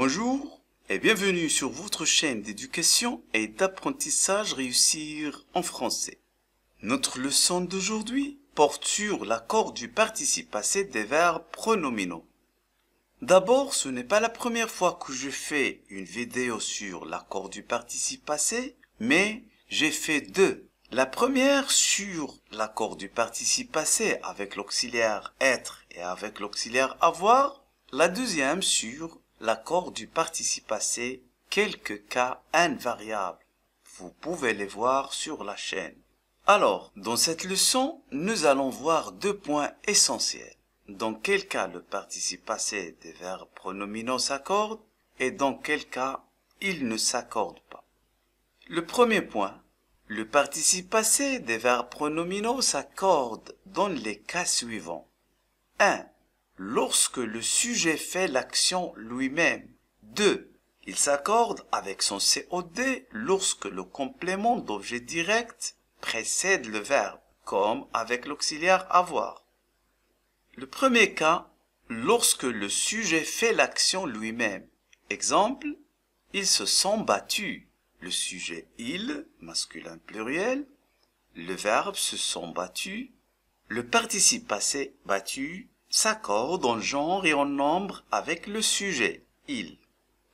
Bonjour et bienvenue sur votre chaîne d'éducation et d'apprentissage Réussir en français. Notre leçon d'aujourd'hui porte sur l'accord du participe passé des verbes pronominaux. D'abord, ce n'est pas la première fois que je fais une vidéo sur l'accord du participe passé, mais j'ai fait deux. La première sur l'accord du participe passé avec l'auxiliaire être et avec l'auxiliaire avoir. La deuxième sur l'accord du participe passé, quelques cas invariables. Vous pouvez les voir sur la chaîne. Alors, dans cette leçon, nous allons voir deux points essentiels. Dans quel cas le participe passé des verbes pronominaux s'accorde et dans quel cas il ne s'accorde pas. Le premier point, le participe passé des verbes pronominaux s'accorde dans les cas suivants. 1. Lorsque le sujet fait l'action lui-même. 2. Il s'accorde avec son COD lorsque le complément d'objet direct précède le verbe, comme avec l'auxiliaire avoir. Le premier cas, lorsque le sujet fait l'action lui-même. Exemple, ils se sont battus. Le sujet il, masculin pluriel, le verbe se sont battus, le participe passé battu s'accorde en genre et en nombre avec le sujet il.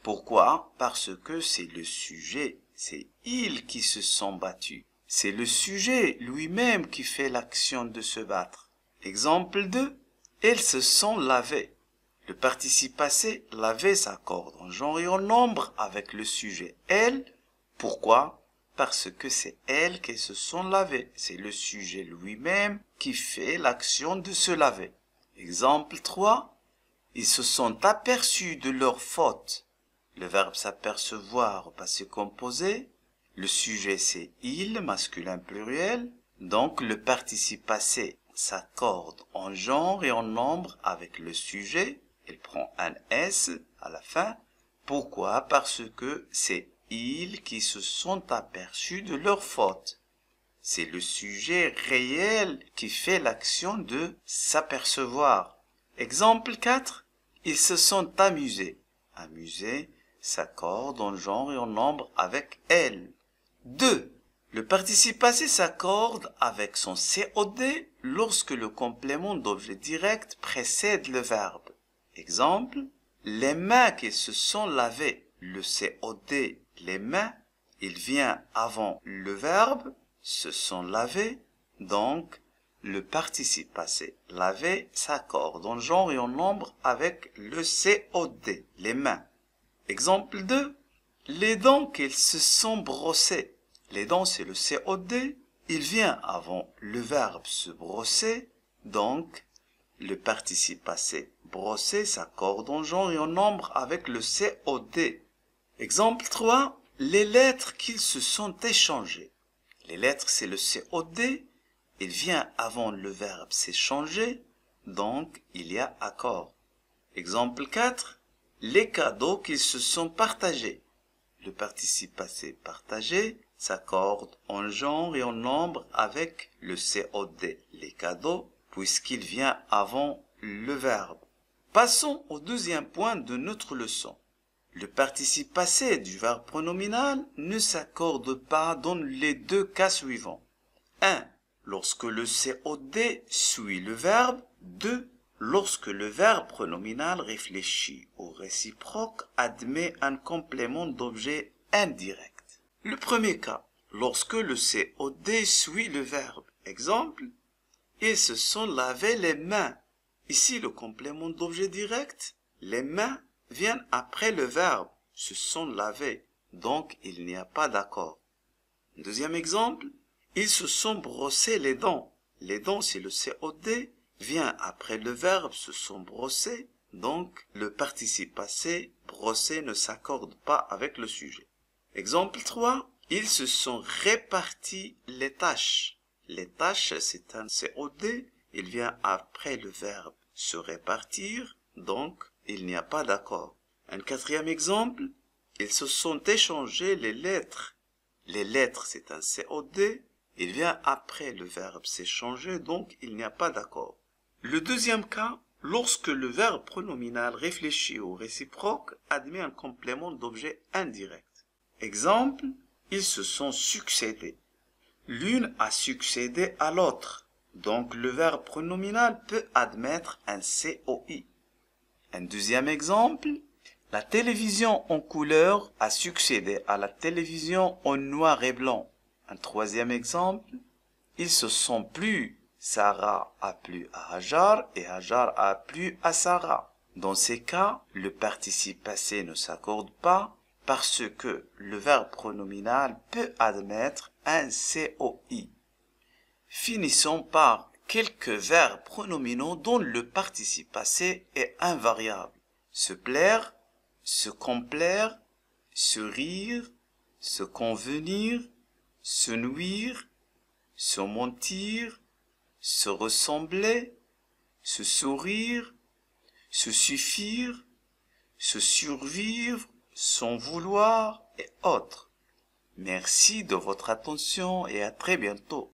Pourquoi? Parce que c'est le sujet, c'est ils qui se sont battus. C'est le sujet lui-même qui fait l'action de se battre. Exemple 2. Elles se sont lavées. Le participe passé laver s'accorde en genre et en nombre avec le sujet elles. Pourquoi? Parce que c'est elles qui se sont lavées. C'est le sujet lui-même qui fait l'action de se laver. Exemple 3. Ils se sont aperçus de leur faute. Le verbe s'apercevoir au passé composé. Le sujet c'est il, masculin pluriel. Donc le participe passé s'accorde en genre et en nombre avec le sujet. Il prend un S à la fin. Pourquoi? Parce que c'est ils qui se sont aperçus de leur faute. C'est le sujet réel qui fait l'action de s'apercevoir. Exemple 4. Ils se sont amusés. Amusés s'accorde en genre et en nombre avec elle. 2. Le participe passé s'accorde avec son COD lorsque le complément d'objet direct précède le verbe. Exemple, les mains qui se sont lavées. Le COD, les mains, il vient avant le verbe, se sont lavés, donc le participe passé laver s'accorde en genre et en nombre avec le COD, les mains. Exemple 2, les dents qu'ils se sont brossées. Les dents c'est le COD, il vient avant le verbe se brosser, donc le participe passé brosser s'accorde en genre et en nombre avec le COD. Exemple 3, les lettres qu'ils se sont échangées. Les lettres c'est le COD, il vient avant le verbe s'échanger, donc il y a accord. Exemple 4, les cadeaux qu'ils se sont partagés. Le participe passé partagé s'accorde en genre et en nombre avec le COD, les cadeaux, puisqu'il vient avant le verbe. Passons au deuxième point de notre leçon. Le participe passé du verbe pronominal ne s'accorde pas dans les deux cas suivants. 1. Lorsque le COD suit le verbe. 2. Lorsque le verbe pronominal réfléchi au réciproque admet un complément d'objet indirect. Le premier cas, lorsque le COD suit le verbe. Exemple, ils se sont lavés les mains. Ici, le complément d'objet direct, les mains, viennent après le verbe, se sont lavés. Donc, il n'y a pas d'accord. Deuxième exemple, ils se sont brossés les dents. Les dents, c'est le COD, vient après le verbe se sont brossés. Donc, le participe passé, brosser, ne s'accorde pas avec le sujet. Exemple 3, ils se sont répartis les tâches. Les tâches, c'est un COD, il vient après le verbe se répartir, donc il n'y a pas d'accord. Un quatrième exemple, ils se sont échangés les lettres. Les lettres, c'est un COD, il vient après le verbe s'échanger, donc il n'y a pas d'accord. Le deuxième cas, lorsque le verbe pronominal réfléchi au réciproque admet un complément d'objet indirect. Exemple, ils se sont succédés. L'une a succédé à l'autre. Donc le verbe pronominal peut admettre un COI. Un deuxième exemple, la télévision en couleur a succédé à la télévision en noir et blanc. Un troisième exemple, ils se sont plu. Sarah a plu à Hajar et Hajar a plu à Sarah. Dans ces cas, le participe passé ne s'accorde pas parce que le verbe pronominal peut admettre un COI. Finissons par quelques verbes pronominaux dont le participe passé est invariable. Se plaire, se complaire, se rire, se convenir, se nuire, se mentir, se ressembler, se sourire, se suffire, se survivre, s'en vouloir et autres. Merci de votre attention et à très bientôt.